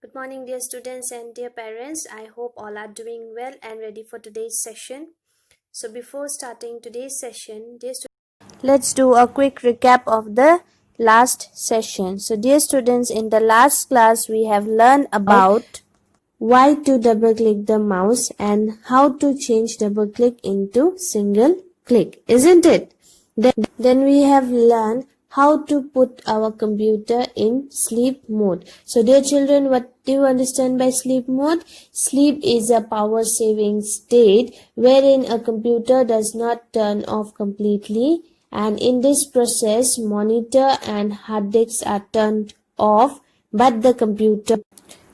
Good morning, dear students and dear parents. I hope all are doing well and ready for today's session. So before starting today's session, dear students, let's do a quick recap of the last session. So dear students, in the last class we have learned about why to double click the mouse and how to change double click into single click, isn't it? Then we have learned how to put our computer in sleep mode. So dear children, what do you understand by sleep mode? Sleep is a power saving state wherein a computer does not turn off completely, and in this process monitor and hard disks are turned off, but the computer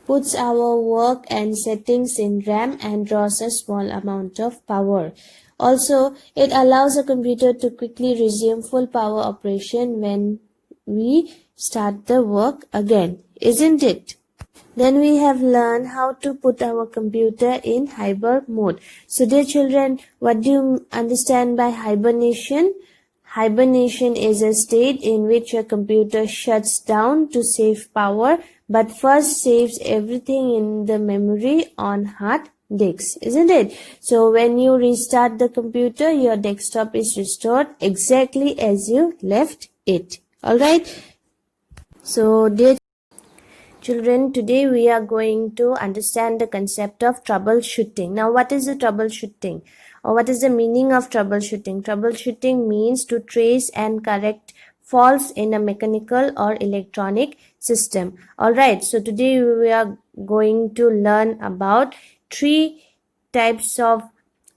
puts our work and settings in RAM and draws a small amount of power. Also, it allows a computer to quickly resume full power operation when we start the work again, isn't it? Then we have learned how to put our computer in hiber mode. So dear children, what do you understand by hibernation? Hibernation is a state in which a computer shuts down to save power, but first saves everything in the memory on hard disks, isn't it? So when you restart the computer, your desktop is restored exactly as you left it. Alright? So dear children, today we are going to understand the concept of troubleshooting. Now, what is the troubleshooting? Or what is the meaning of troubleshooting? Troubleshooting means to trace and correct faults in a mechanical or electronic system. Alright, so today we are going to learn about three types of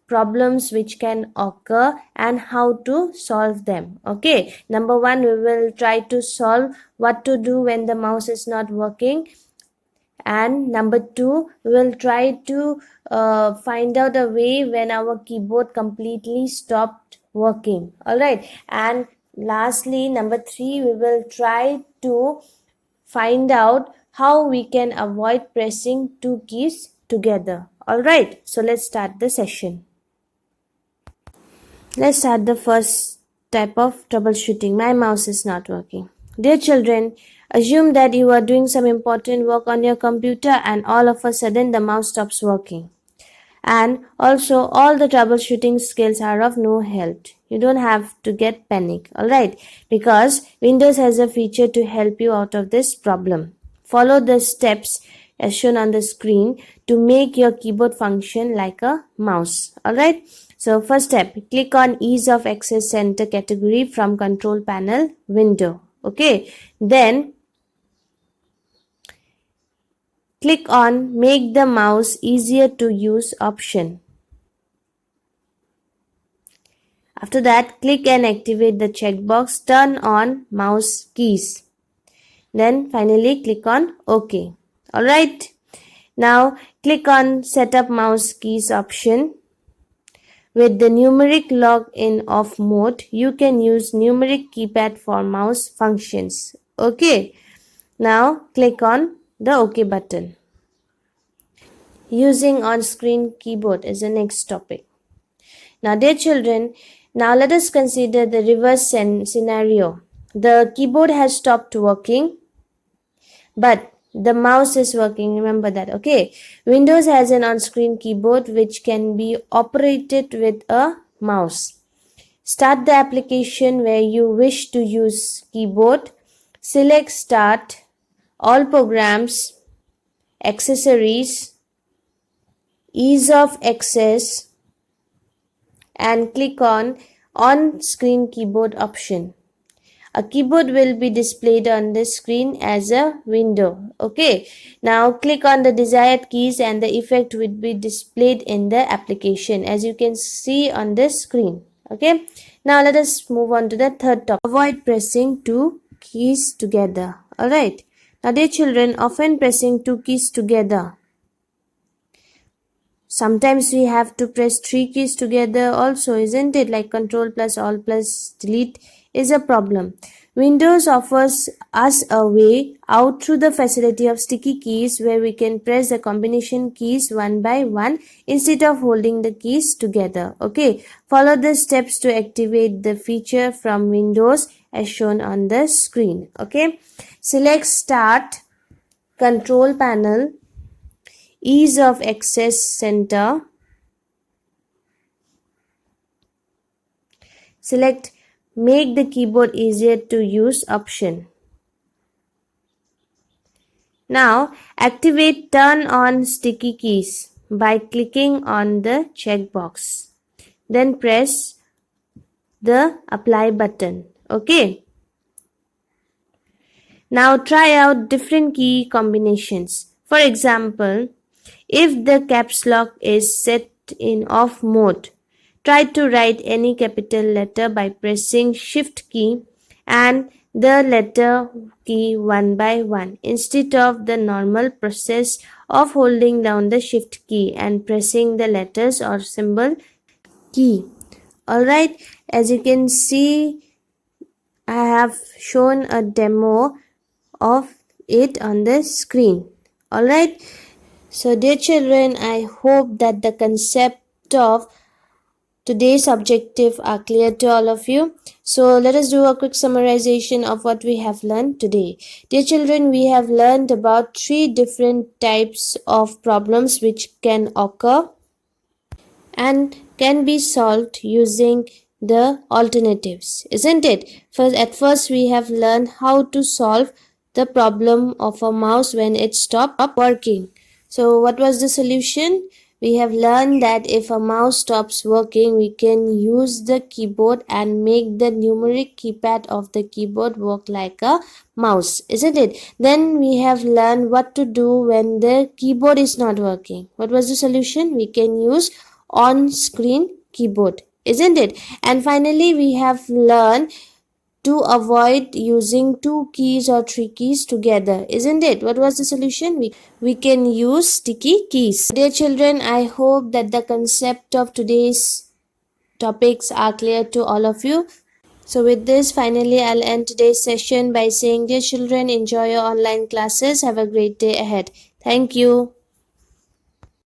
problems which can occur and how to solve them. Okay, number one, we will try to solve what to do when the mouse is not working, and number two, we will try to find out a way when our keyboard completely stopped working. All right, and lastly, number three, we will try to find out how we can avoid pressing two keys together. All right, so let's start the session. Let's start the first type of troubleshooting. My mouse is not working. Dear children, assume that you are doing some important work on your computer and all of a sudden the mouse stops working. And also all the troubleshooting skills are of no help. You don't have to get panic, alright? Because Windows has a feature to help you out of this problem. Follow the steps as shown on the screen to make your keyboard function like a mouse, alright? So first step, click on Ease of Access Center category from Control Panel window, okay? Then click on Make the Mouse Easier to Use option. After that, click and activate the checkbox Turn on Mouse Keys. Then finally click on OK. Alright. Now click on Setup Mouse Keys option. With the numeric log in off mode, you can use numeric keypad for mouse functions. Okay. Now click on the OK button. Using on-screen keyboard is the next topic. Now dear children, now let us consider the reverse scenario. The keyboard has stopped working, but the mouse is working. Remember that, okay? Windows has an on-screen keyboard which can be operated with a mouse. Start the application where you wish to use keyboard. Select Start, All Programs, Accessories, Ease of Access, and click on screen keyboard option. A keyboard will be displayed on the screen as a window. Okay. Now click on the desired keys and the effect will be displayed in the application as you can see on the screen. Okay. Now let us move on to the third topic. Avoid pressing two keys together. Alright. Now dear children, often pressing two keys together. Sometimes we have to press three keys together also, isn't it? Like Control plus Alt plus Delete is a problem. Windows offers us a way out through the facility of sticky keys where we can press the combination keys one by one instead of holding the keys together. Okay, follow the steps to activate the feature from Windows as shown on the screen. Okay, select Start, control panel, ease of access center. Select make the keyboard easier to use option. Now activate turn on sticky keys by clicking on the checkbox. Then press the apply button. Okay. Now try out different key combinations. For example, if the caps lock is set in off mode, try to write any capital letter by pressing shift key and the letter key one by one instead of the normal process of holding down the shift key and pressing the letters or symbol key. Alright, as you can see, I have shown a demo of it on the screen. Alright, so dear children, I hope that the concept of today's objective are clear to all of you. So let us do a quick summarization of what we have learned today. Dear children, we have learned about 3 different types of problems which can occur and can be solved using the alternatives, isn't it? At first we have learned how to solve the problem of a mouse when it stopped working. So what was the solution? We have learned that if a mouse stops working, we can use the keyboard and make the numeric keypad of the keyboard work like a mouse, isn't it? Then we have learned what to do when the keyboard is not working. What was the solution? We can use on-screen keyboard, isn't it? And finally we have learned to avoid using 2 keys or 3 keys together, isn't it? What was the solution? We can use sticky keys. Dear children, I hope that the concept of today's topics are clear to all of you. So with this, finally I'll end today's session by saying, dear children, enjoy your online classes. Have a great day ahead. Thank you.